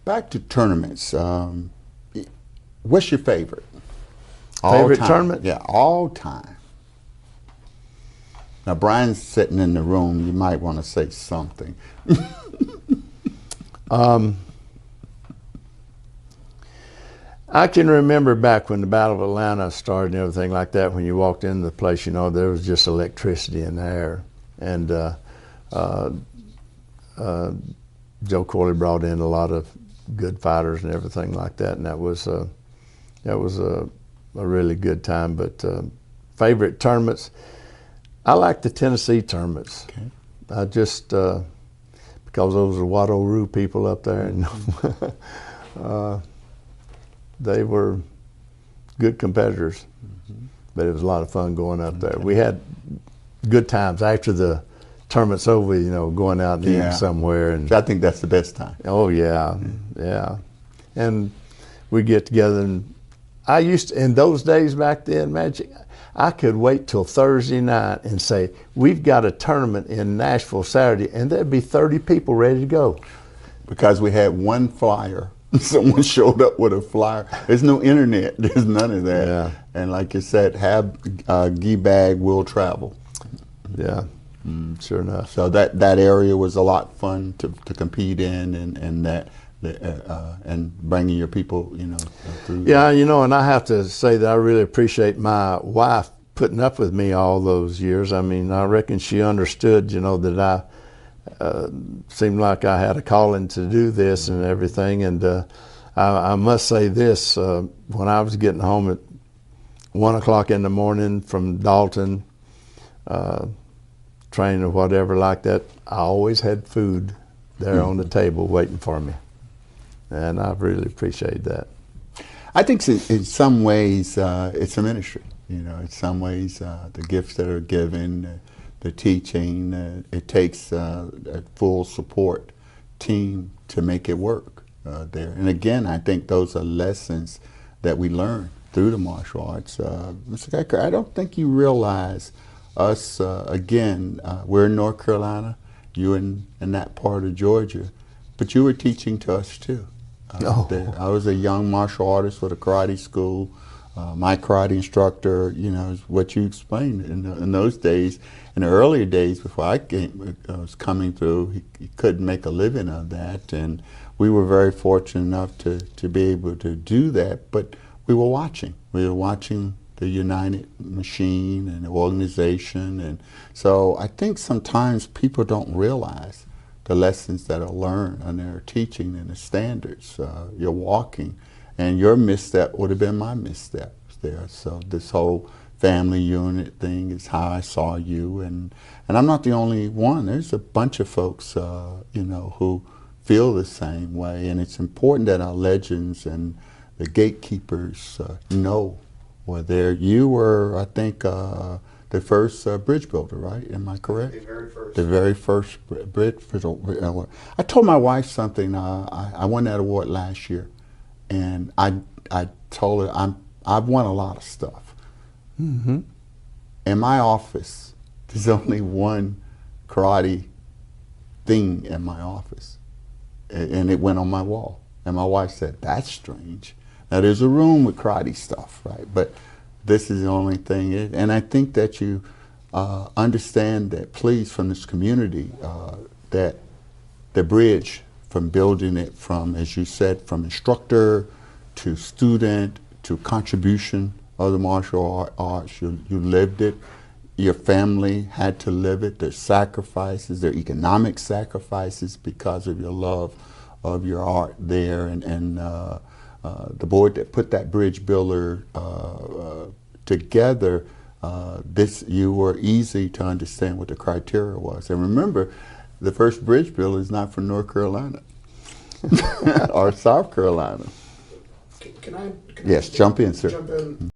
Back to tournaments. What's your favorite? Favorite tournament? Yeah, all time. Now, Brian's sitting in the room. You might want to say something. I can remember back when the Battle of Atlanta started and everything like that, when you walked into the place, you know, there was just electricity in the air. And Joe Corley brought in a lot of good fighters and everything like that, and that was a really good time. But favorite tournaments, I like the Tennessee tournaments. Okay. I just because those are Watto Rue people up there, and they were good competitors. But it was a lot of fun going up there. We had good times after the tournament's over, you know, going out and eating somewhere. And I think that's the best time. Oh yeah, yeah. And we get together, and I used to, in those days back then, Magic, I could wait till Thursday night and say, we've got a tournament in Nashville Saturday, and there'd be 30 people ready to go. Because we had one flyer. Someone showed up with a flyer. There's no internet. There's none of that. Yeah. And like you said, have Gee Bag will travel. Yeah, sure enough. So that area was a lot fun to compete in, and that and bringing your people, you know, through. Yeah, you know, and I have to say that I really appreciate my wife putting up with me all those years. I mean, I reckon she understood, you know, that I seemed like I had a calling to do this and everything. And I must say this, when I was getting home at 1 o'clock in the morning from Dalton, training or whatever like that, I always had food there on the table waiting for me. And I really appreciate that. I think in some ways it's a ministry. You know, in some ways the gifts that are given, the teaching, it takes a full support team to make it work there. And again, I think those are lessons that we learn through the martial arts. Mr. Gecker, I don't think you realize us, again, we're in North Carolina, you in that part of Georgia, but you were teaching to us too. I was a young martial artist with a karate school. My karate instructor, you know, is what you explained in those days. In the earlier days, before I was coming through, he couldn't make a living of that, and we were very fortunate enough to be able to do that. But we were watching. We were watching the United Machine and the organization, and so I think sometimes people don't realize the lessons that are learned and their teaching and the standards. You're walking, and your misstep would have been my misstep there. So this whole family unit thing is how I saw you, and I'm not the only one. There's a bunch of folks, you know, who feel the same way, and it's important that our legends and the gatekeepers know were there. You were, I think, the first bridge builder, right? Am I correct? The very first. The very first bridge builder. I told my wife something. I won that award last year, and I told her I've won a lot of stuff. Mm-hmm. In my office, there's only one karate thing in my office, and it went on my wall. And my wife said, "That's strange." Now there's a room with karate stuff, right? But this is the only thing. And I think that you understand that, please, from this community, that the bridge from building it from, as you said, from instructor to student to contribution of the martial arts, you lived it. Your family had to live it. Their sacrifices, their economic sacrifices because of your love of your art there, and the board that put that bridge builder together, you were easy to understand what the criteria was. And remember, the first bridge builder is not from North Carolina or South Carolina. Can I yes, jump in, sir. Jump in.